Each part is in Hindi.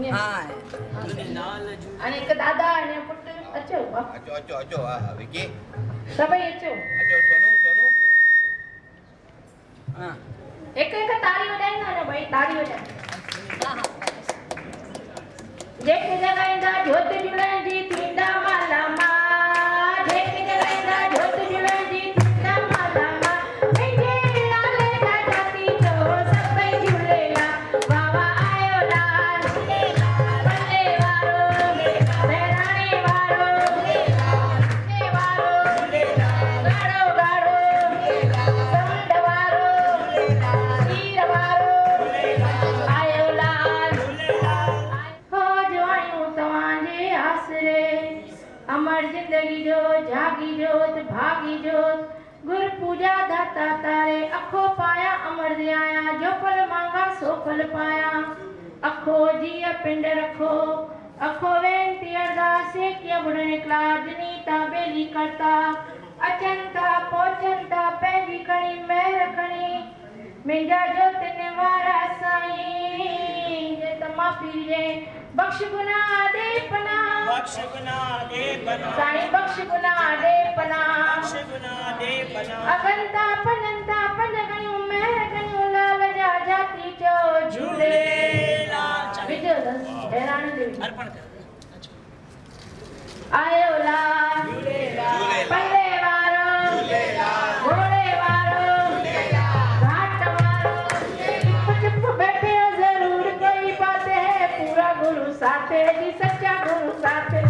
હા અને એક દાદા અને પુટ અચો અચો હા વિકી સભાઈ અચો સોનું હા એક તાળી વજાઈ ને ભાઈ તાળી વજાઈ જેક જગાઈંદા જ્યોત જુલાજી તીંડા માલામાં જેક જગાઈંદા જ્યોત જુલાજી તીંડા માલામાં મેજે લાલે જાતી તો સબઈ ઝૂલેલા વાવા આયો લાલ બલ્લે વારો બેરાણી વારો ને વારો ગાડો ગાડો સમંડ વારો તીર વારો આયો લાલ अमर जिंदगी जो जागी जोत भागी जोत गुर पूजा दाता तारे अखो पाया अमर दयाया जो फल मांगा सो फल पाया अखो जिया पिंड रखो अखो वेंती अरदासे किया बुढ़ने क्लाजनी ताबेली करता अचंता पोचंता पैगी कणी मेहर कणी मिंजा जो तिने वारा साईं जे तमा पीरे बख्श गुनाह दे पना साईं बख्श गुनाह दे पना अगंता पनंता पनगणियों मेहर गणियों लाल जा जाती जो झूले विजय दस हैरान देवी अर्पण कर आयो लाल पल्ले वारो घोड़े वारो घाट वारो चुप बैठे हो जरूर कोई बात है पूरा गुरु साथे जी सच्चा गुरु साथे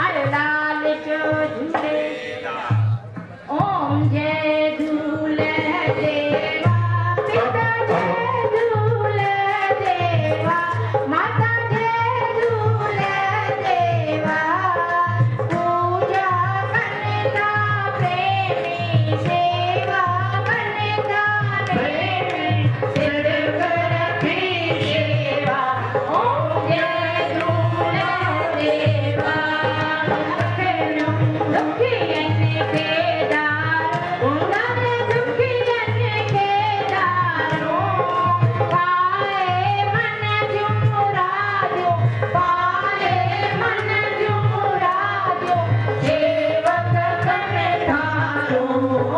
आयो लाल जो झूले ओम जय झूले देवा पिता जय झूले देवा माता जय झूले देवा पूजा करने का प्रेमी सेवा करने का प्रेमी सिर कर की सेवा ओम जय झूले देवा दुखी के दार उन्नाने दुखी के दारों पाए मन जुराजो पाए मन जुराजो सेवक करने थारो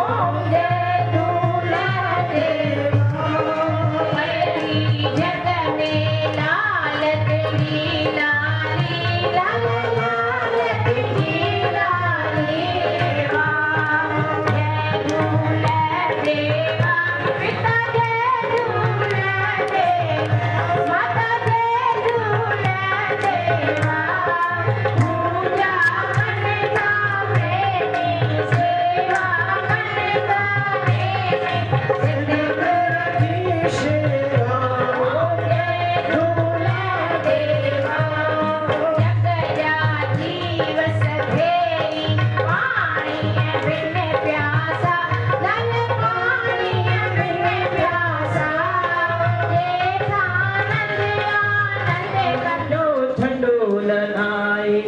ओम जय झूले देवा परी जग में लाल तेरी लाली लाल लाल तेरी लाली देवा जय झूले देवा पिता जय झूले देवा माता जय झूले देवा पूजा करने का प्रेमी सेवा करने का प्रेमी सिद्ध कर की सेवा जय झूले देवा जग जाजीव सधेई पानी बिन प्यासा जल पानी बिन प्यासा देखा आनंद कंडो ठंडो लगाए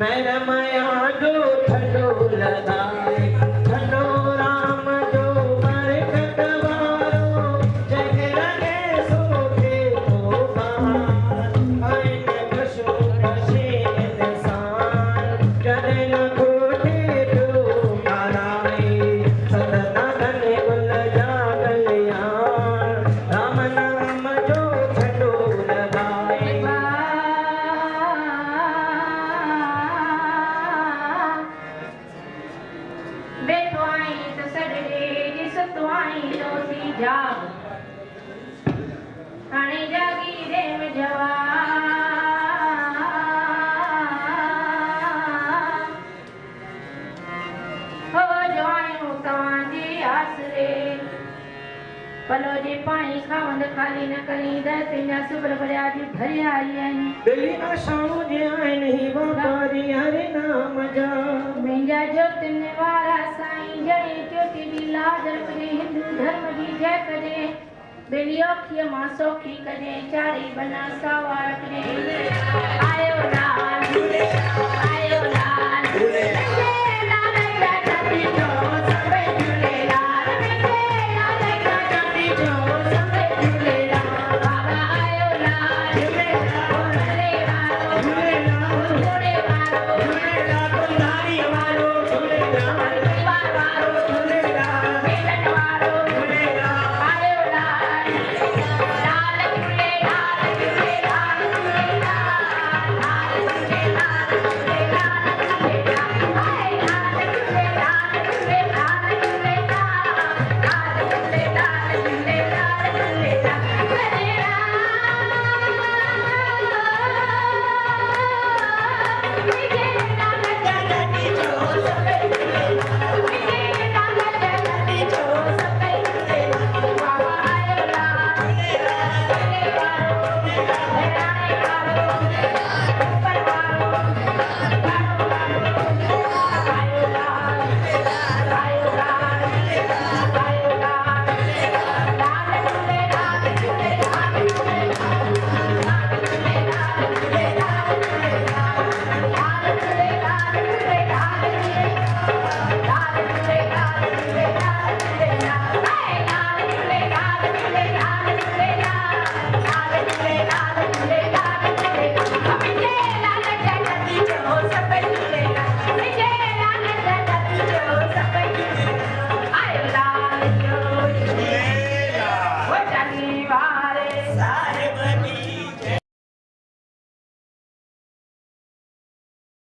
मेरा माया जो ठंडो लगाए ठंडो राम जो मर कटवारो जग रहे सोके तो बाहर आइन कशो कशे इंसान करे न खोटे तो माराए सदना गले गुल जा कल्याण राम नाम जो ठंडो लगाए बेतुआई तो सडले जिस तुआई तो सी जाग हाणे जागी रे में जवा हो जवायूं तव्हांजे आसरे पलो जे पाणी खावंद खाली न करी दर तुंहिंजा सुबर भरिया जी भरिया आई आहिनि दिल्ली आशाऊं जे आहिनि ही वापारी हरे नाम जा मुंहिंजा ज्योतिन वारा साईं जड़ी ज्योति जी लाज रखजे हिंदू धर्म जी जय कजे दिलियो खिय मां सौखी कजे चारी बना सावा रखजे